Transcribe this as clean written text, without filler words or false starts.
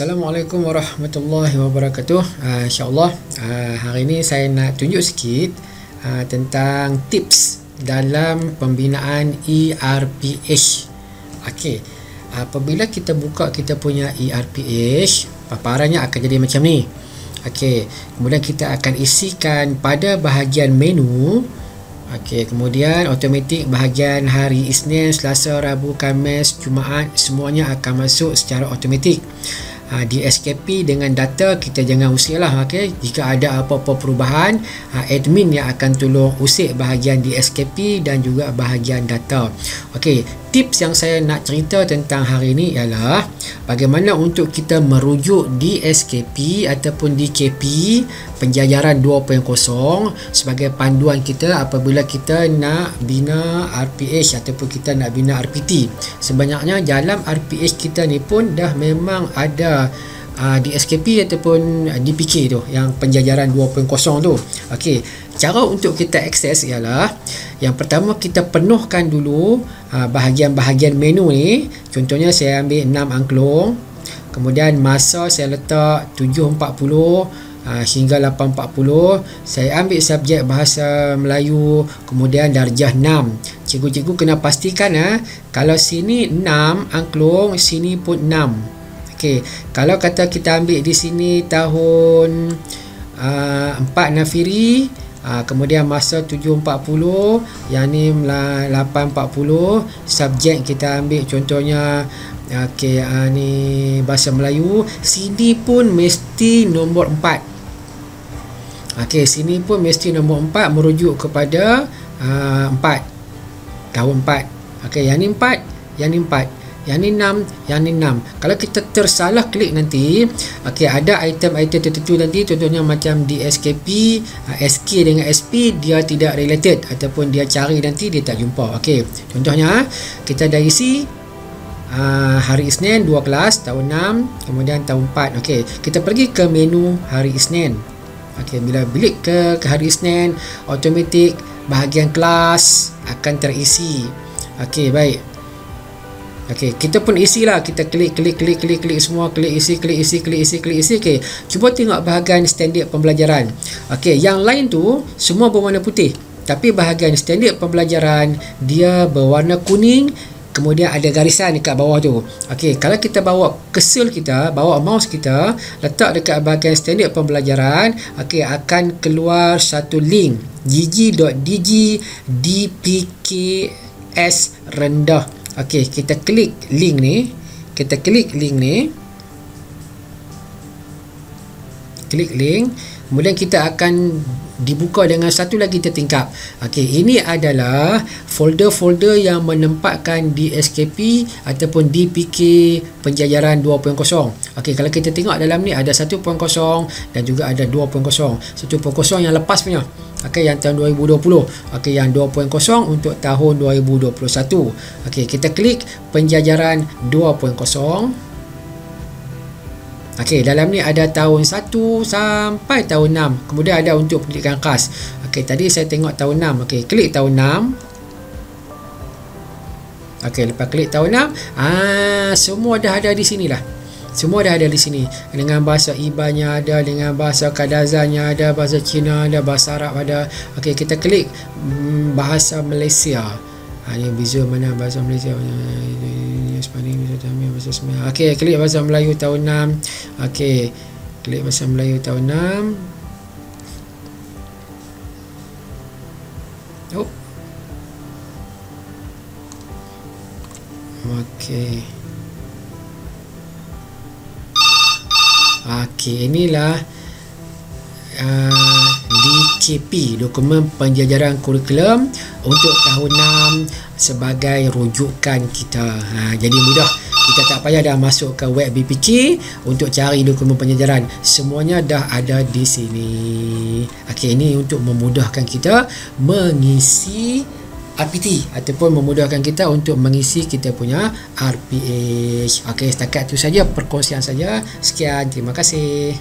Assalamualaikum warahmatullahi wabarakatuh. InsyaAllah hari ini saya nak tunjuk sikit tentang tips dalam pembinaan eRPH. Okey, apabila kita buka kita punya eRPH, paparannya akan jadi macam ni. Okey, kemudian kita akan isikan pada bahagian menu. Okey, kemudian automatik bahagian hari Isnin, Selasa, Rabu, Khamis, Jumaat, semuanya akan masuk secara automatik. DSKP dengan data kita jangan usik lah. Okay? Jika ada apa-apa perubahan, admin yang akan tolong usik bahagian DSKP dan juga bahagian data. Okay, tips yang saya nak cerita tentang hari ini ialah bagaimana untuk kita merujuk DSKP ataupun DKP penjajaran 2.0 sebagai panduan kita apabila kita nak bina RPH ataupun kita nak bina RPT. Sebenarnya dalam RPH kita ni pun dah memang ada DSKP ataupun DPK tu, yang penjajaran 2.0 tu. Okey, cara untuk kita akses ialah yang pertama kita penuhkan dulu bahagian-bahagian menu ni. Contohnya saya ambil 6 angklung, kemudian masa saya letak 7.40 hingga 8.40. Saya ambil subjek bahasa Melayu, kemudian darjah 6. Cikgu-cikgu kena pastikan kalau sini 6 angklung, sini pun 6. Okey, kalau kata kita ambil di sini tahun 4 Nafiri, kemudian masa 7.40, yang ni 8.40, subjek kita ambil contohnya ni bahasa Melayu, sini pun mesti nombor 4. Okey, sini pun mesti nombor 4 merujuk kepada 4, tahun 4. Okey, yang ni 4, yang ni 4, yang ni 6, yang ni 6. Kalau kita tersalah klik nanti, okey, ada item-item tertentu nanti, contohnya macam DSKP, SK dengan SP dia tidak related ataupun dia cari nanti dia tak jumpa. Okey, contohnya kita dah isi hari Isnin 2 kelas tahun 6, kemudian tahun 4. Okey, kita pergi ke menu hari Isnin. Okey, bila klik ke hari Isnin, automatik bahagian kelas akan terisi. Okey, baik. Okey, kita pun isilah, kita klik semua, klik isi. Okey, cuba tengok bahagian standard pembelajaran. Okey, yang lain tu semua berwarna putih, tapi bahagian standard pembelajaran dia berwarna kuning, kemudian ada garisan dekat bawah tu. Okey, kalau kita bawa kesil kita, bawa mouse kita, letak dekat bahagian standard pembelajaran, okey, akan keluar satu link gg.dg dpks rendah. Okey, kita klik link ni. Klik link, kemudian kita akan dibuka dengan satu lagi tertingkap. Okey, ini adalah folder-folder yang menempatkan DSKP ataupun DPK penjajaran 2.0. Okey, kalau kita tengok dalam ni ada 1.0 dan juga ada 2.0. 1.0 yang lepas punya. Okey, yang tahun 2020. Okey, yang 2.0 untuk tahun 2021. Okey, kita klik penjajaran 2.0. Okey, dalam ni ada tahun 1 sampai tahun 6. Kemudian ada untuk pendidikan khas. Okey, tadi saya tengok tahun 6. Okey, klik tahun 6. Okey, lepas klik tahun 6, semua dah ada di sini lah. Semua dah ada di sini. Dengan bahasa Ibannya ada, dengan bahasa Kadazannya ada, bahasa Cina ada, bahasa Arab ada. Okey, kita klik bahasa Malaysia. Ini beza mana bahasa Malaysia. Bahasa Sembilan. Okey, klik bahasa Melayu tahun 6. Okey, klik bahasa Melayu tahun 6. Oh. Okey. Okey, inilah DKP, dokumen penjajaran kurikulum untuk tahun 6 sebagai rujukan kita. Jadi mudah, kita tak payah dah masuk ke web BPK untuk cari dokumen penjajaran. Semuanya dah ada di sini. Okey, ini untuk memudahkan kita mengisi RPT ataupun memudahkan kita untuk mengisi kita punya RPH. Okey, setakat itu saja perkongsian saja. Sekian, terima kasih.